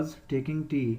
was taking tea.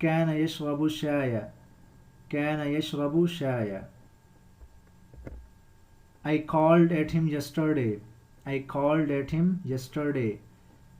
كان يشرب الشاي. كان يشرب الشاي. I called at him yesterday. I called at him yesterday.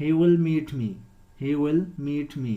He will meet me. He will meet me.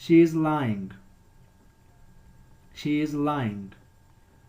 She is lying. She is lying.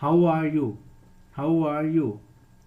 How are you? How are you?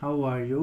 How are you?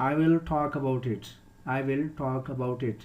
I will talk about it. I will talk about it.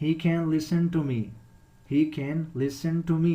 He can listen to me. He can listen to me.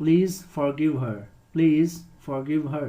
Please forgive her. Please forgive her.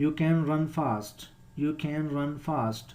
You can run fast. You can run fast.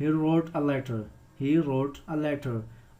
He wrote a letter. He wrote a letter.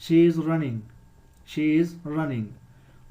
She is running. She is running.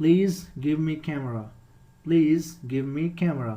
Please give me camera. Please give me camera.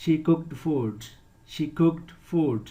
She cooked food. She cooked food.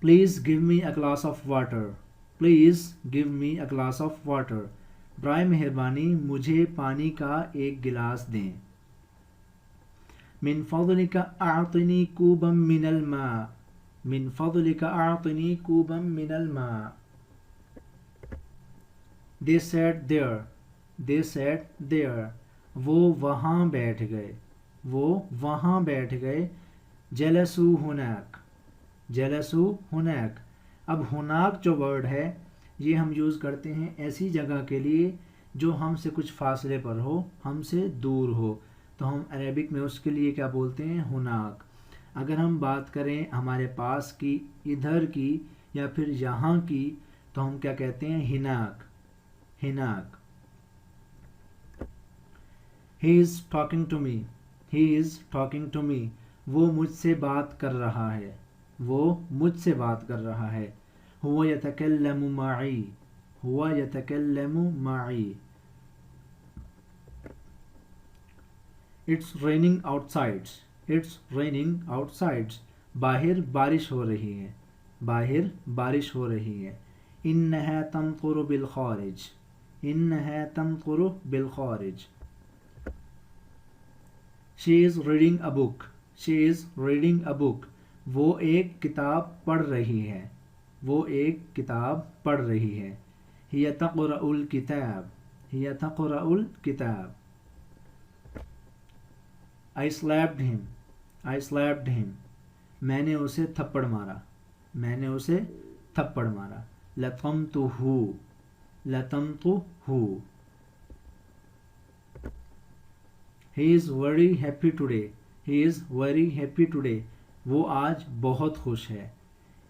Please give me a glass of water. Please give me a glass of water. برائے مہربانی مجھے پانی کا ایک glass دیں. من فضلك أعطني كوبا من الماء. من فضلك أعطني كوبا من الماء. They sat there. They sat there. وہ وہاں بیٹھ گئے. وہ وہاں بیٹھ گئے. جلسوا هناك. جلسوا هناك. اب ہناک جو ورڈ ہے یہ ہم یوز کرتے ہیں ایسی جگہ کے لیے جو ہم سے کچھ فاصلے پر ہو, ہم سے دور ہو, تو ہم عربک میں اس کے لیے کیا بولتے ہیں؟ ہناک. اگر ہم بات کریں ہمارے پاس کی, ادھر کی یا پھر یہاں کی, تو ہم کیا کہتے ہیں؟ ہناک. ہناک. He is talking to me. He is talking to me. وہ مجھ سے بات کر رہا ہے. وہ مجھ سے بات کر رہا ہے. هو يتكلم معي. هو يتكلم معي. It's raining outside. It's raining outside. باہر بارش ہو رہی ہے. باہر بارش ہو رہی ہے. إنها تمطر بالخارج. إنها تمطر بالخارج. She is reading a book. She is reading a book. وہ ایک کتاب پڑھ رہی ہے. وہ ایک کتاب پڑھ رہی ہے. هي تقرأ الكتاب. هي تقرأ الكتاب. I slapped him. I slapped him. میں نے اسے تھپڑ مارا. میں نے اسے تھپڑ مارا. لطمته. لطمته. He is very happy today. He is very happy today. وہ آج بہت خوش ہے.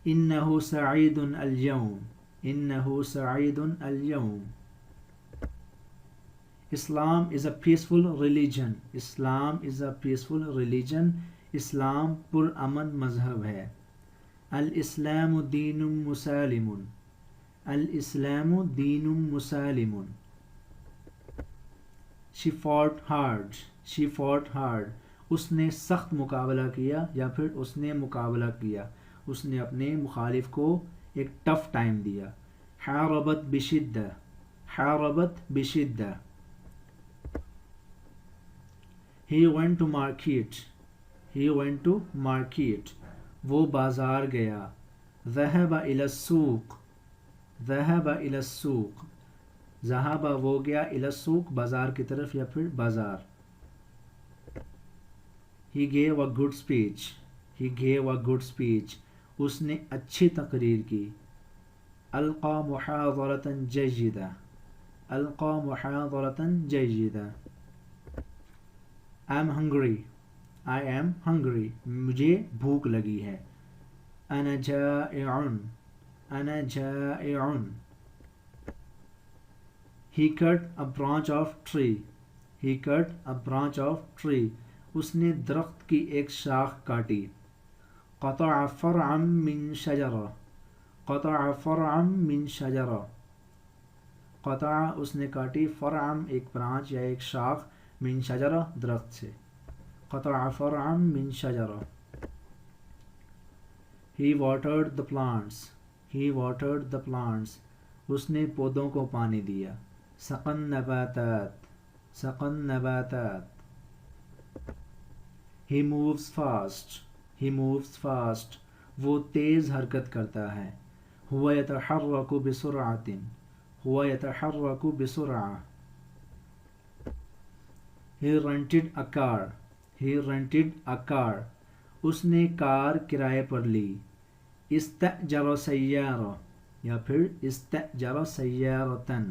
إنه سعيد اليوم. إنه سعيد اليوم. Islam is a peaceful religion. Islam is a peaceful religion. اسلام پر امن مذہب ہے. الاسلام دین مسالم. الاسلام دین مسالم. She fought hard. She fought hard. اس نے سخت مقابلہ کیا یا پھر اس نے مقابلہ کیا. اس نے اپنے مخالف کو ایک ٹف ٹائم دیا. حاربت بشدہ. حاربت بشدہ. He went to market. He went to market. وہ بازار گیا. ذهب إلى السوق. ذهب إلى السوق. ذهب وہ گیا إلى السوق بازار کی طرف یا پھر بازار. He gave a good speech. He gave a good speech. اس نے اچھی تقریر کی. ألقى محاضرة جيدة. ألقى محاضرة جيدة. I am hungry. I am hungry. مجھے بھوک لگی ہے. أنا جائع. أنا جائع. He cut a branch of tree. He cut a branch of tree. اس نے درخت کی ایک شاخ کاٹی. قطع فرعا من شجرة. قطع فرعا من شجرة. قطع اس نے کاٹی. فرعا ایک برانچ یا ایک شاخ. من شجرة درخت سے. قطع فرعا من شجرة. He watered the plants. He watered the plants. اس نے پودوں کو پانی دیا. سقى النباتات. سقى النباتات. He moves fast. He moves fast. وہ تیز حرکت کرتا ہے. هو يتحرك بسرعة. هو يتحرك بسرعة. He rented a car. He rented a car. اس نے کار کرائے پر لی. استأجر سیارة یا پھر استأجر سیارة.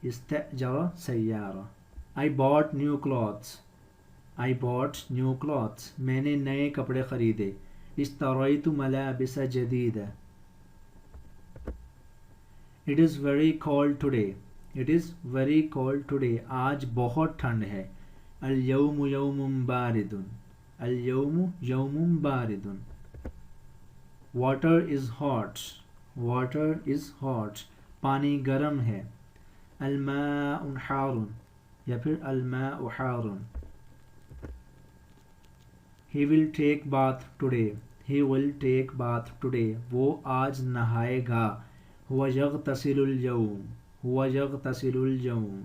استأجر سیارة. I bought new clothes. I bought new clothes. میں نے نئے کپڑے خریدے. اشتريت ملابس جديدة. It is very cold today. It is very cold today. آج بہت ٹھنڈ ہے. اليوم يوم بارد. اليوم يوم بارد. Water is hot. Water is hot. پانی گرم ہے. الماء حار یا پھر الماء حار. He will take bath today. he will take bath today. وہ آج نہائے گا. هو يغتسل اليوم. هو يغتسل اليوم.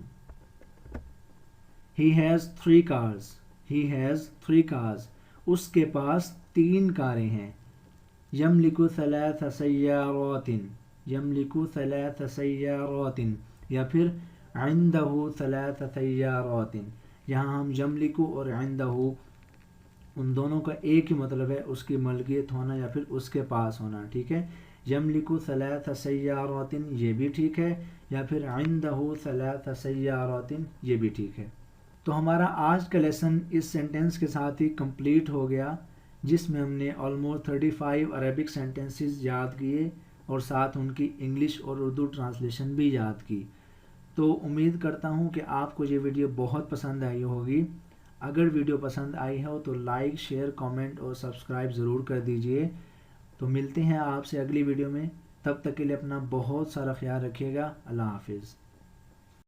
He has 3 cars. He has 3 cars. اس کے پاس 3 کاریں ہیں. يملك 3 سيارات. يملك 3 سيارات. یا پھر عنده 3 سيارات. یہاں ہم یملک اور عنده ان دونوں کا ایک ہی مطلب ہے، اس کی ملکیت ہونا یا پھر اس کے پاس ہونا. ٹھیک ہے، یملک 3 سیارات یہ بھی ٹھیک ہے، یا پھر عنده 3 سیارات یہ بھی ٹھیک ہے. تو ہمارا آج کا لیسن اس سینٹنس کے ساتھ ہی کمپلیٹ ہو گیا، جس میں ہم نے آلموسٹ 35 عربک سینٹنسز یاد کیے اور ساتھ ان کی انگلش اور اردو ٹرانسلیشن بھی یاد کی. تو امید کرتا ہوں کہ آپ کو یہ ویڈیو بہت پسند آئی ہوگی. اگر ویڈیو پسند آئی ہو تو لائک، شیئر، کامنٹ اور سبسکرائب ضرور کر دیجئے. تو ملتے ہیں آپ سے اگلی ویڈیو میں. تب تک کے لیے اپنا بہت سارا خیال رکھیے گا. اللہ حافظ.